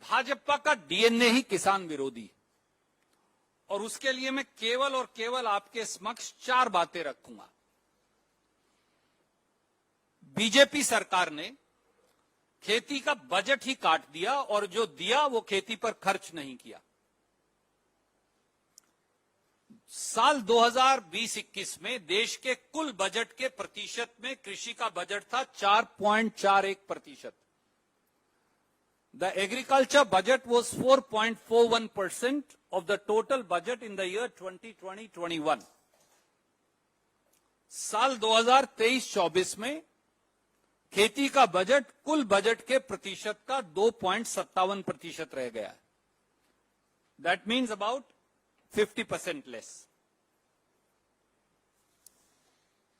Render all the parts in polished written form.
भाजपा का डीएनए ही किसान विरोधी है और उसके लिए मैं केवल और केवल आपके समक्ष 4 बातें रखूंगा। बीजेपी सरकार ने खेती का बजट ही काट दिया और जो दिया वो खेती पर खर्च नहीं किया। साल 2020-21 में देश के कुल बजट के प्रतिशत में कृषि का बजट था 4.41%। The agriculture budget was 4.41% of the total budget in the year 2020-21. साल 2023-24 में खेती का बजट कुल बजट के प्रतिशत का 2.57% रह गया है। That means about 50% less.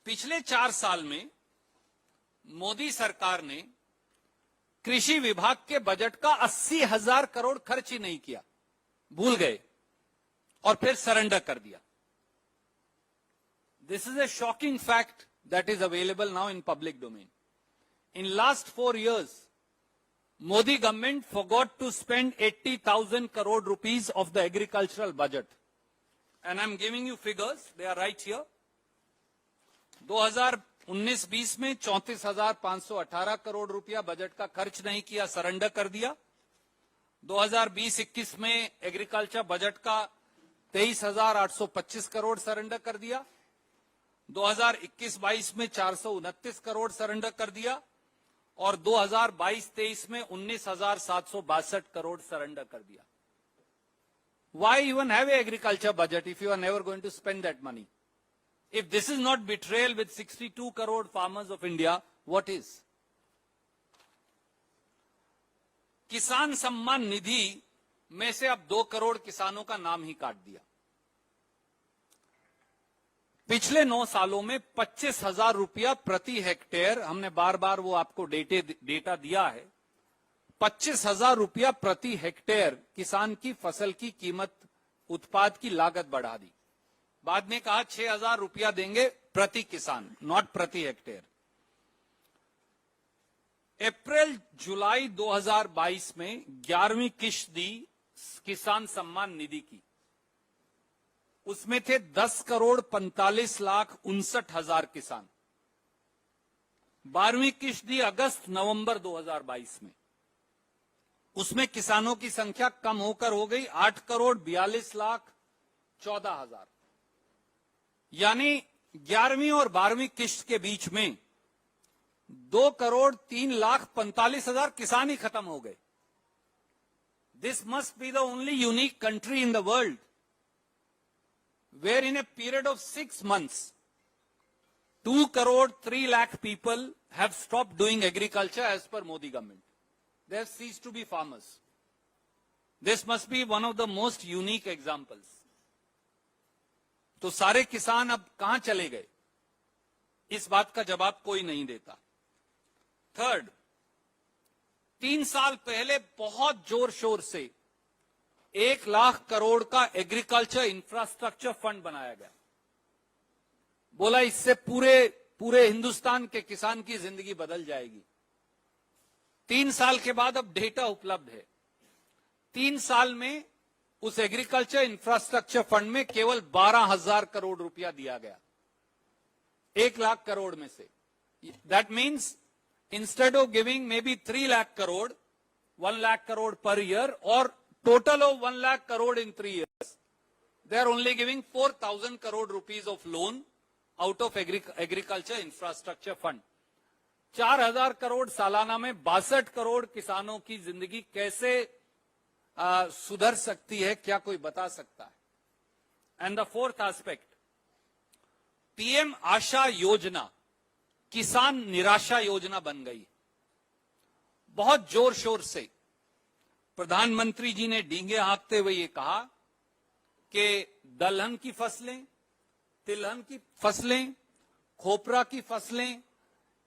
पिछले 4 साल में मोदी सरकार ने कृषि विभाग के बजट का 80,000 करोड़ खर्च ही नहीं किया, भूल गए और फिर सरेंडर कर दिया। This is a shocking fact that is available now in public domain. In last 4 years, Modi government forgot to spend 80,000 crore rupees of the agricultural budget. And I'm giving you figures, they are right here. 2019-20 में 34,518 करोड़ रुपया budget का खर्च नहीं किया, surrender कर दिया। 2020-21 में agriculture budget का 23,825 करोड़ सरेंडर कर दिया। 2021-22 में 429 करोड़ सरेंडर कर दिया और 2022-23 में 19,762 करोड़ सरेंडर कर दिया। Why even have an agriculture budget if you are never going to spend that money? If this is not betrayal with 62 crore farmers of India, what is? किसान सम्मान निधि में से अब 2 करोड़ किसानों का नाम ही काट दिया। पिछले 9 सालों में 25,000 रुपया प्रति हेक्टेयर, हमने बार बार वो आपको डेटा दिया है, 25,000 रुपया प्रति हेक्टेयर किसान की फसल की कीमत, उत्पाद की लागत बढ़ा दी। बाद में कहा 6,000 रुपया देंगे प्रति किसान, नॉट प्रति हेक्टेयर। अप्रैल जुलाई 2022 में 11वीं किश्त दी किसान सम्मान निधि की, उसमें थे 10,45,59,000 किसान। 12वीं किश्त दी अगस्त नवंबर 2022 में, उसमें किसानों की संख्या कम होकर हो गई 8,42,14,000। यानी 11वीं और 12वीं किश्त के बीच में 2,03,45,000 किसान ही खत्म हो गए। This must be the only unique country in the world where in a period of 6 months, 2,03,00,000 people have stopped doing agriculture as per Modi government. They have ceased to be farmers. This must be one of the most unique examples. तो सारे किसान अब कहां चले गए, इस बात का जवाब कोई नहीं देता। थर्ड, 3 साल पहले बहुत जोर शोर से 1 लाख करोड़ का एग्रीकल्चर इंफ्रास्ट्रक्चर फंड बनाया गया। बोला इससे पूरे हिंदुस्तान के किसान की जिंदगी बदल जाएगी। 3 साल के बाद अब डेटा उपलब्ध है। 3 साल में उस एग्रीकल्चर इंफ्रास्ट्रक्चर फंड में केवल 12,000 करोड़ रुपया दिया गया 1 लाख करोड़ में से। That means instead of giving may be 3 lakh crore, 1 lakh crore per year और total of 1 lakh crore in 3 years, they are only giving 4,000 crore rupees of loan out of agriculture infrastructure fund. 4,000 crore सालाना में 62 करोड़ किसानों की जिंदगी कैसे सुधर सकती है, क्या कोई बता सकता है? And the fourth aspect, PM Asha योजना किसान निराशा योजना बन गई। बहुत जोर शोर से प्रधानमंत्री जी ने डींगे हाँकते हुए ये कहा कि दलहन की फसलें, तिलहन की फसलें, खोपरा की फसलें,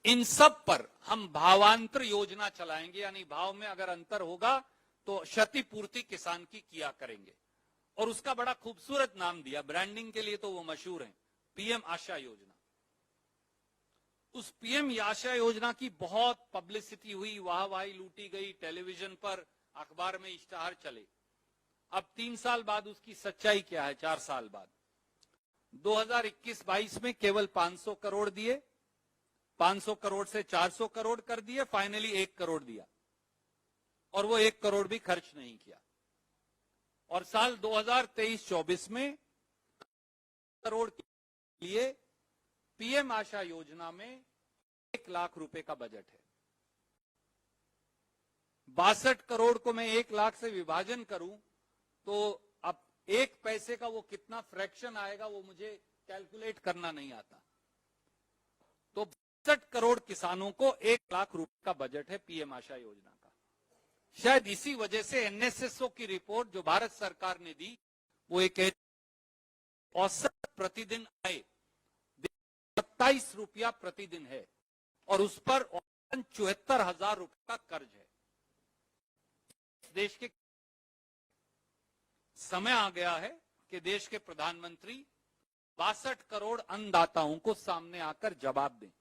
इन सब पर हम भावांतर योजना चलाएंगे, यानी भाव में अगर अंतर होगा तो क्षतिपूर्ति किसान की किया करेंगे। और उसका बड़ा खूबसूरत नाम दिया, ब्रांडिंग के लिए तो वो मशहूर हैं, पीएम आशा योजना। उस पीएम आशा योजना की बहुत पब्लिसिटी हुई, वाहवाही लूटी गई, टेलीविजन पर अखबार में इश्तहार चले। अब 3 साल बाद उसकी सच्चाई क्या है? 4 साल बाद 2021-22 में केवल 500 करोड़ दिए, 500 करोड़ से 400 करोड़ कर दिए, फाइनली 1 करोड़ दिया और वो 1 करोड़ भी खर्च नहीं किया। और साल 2023-24 में करोड़ के लिए पीएम आशा योजना में 1 लाख रुपए का बजट है। 62 करोड़ को मैं 1 लाख से विभाजन करूं तो अब 1 पैसे का वो कितना फ्रैक्शन आएगा वो मुझे कैलकुलेट करना नहीं आता। तो 62 करोड़ किसानों को 1 लाख रुपए का बजट है पीएम आशा योजना का। शायद इसी वजह से एनएसएसओ की रिपोर्ट जो भारत सरकार ने दी वो एक औसत प्रतिदिन आय 27 रुपया प्रतिदिन है और उस पर 74,000 रुपए का कर्ज है। देश के समय आ गया है कि देश के प्रधानमंत्री 62 करोड़ अन्नदाताओं को सामने आकर जवाब दें।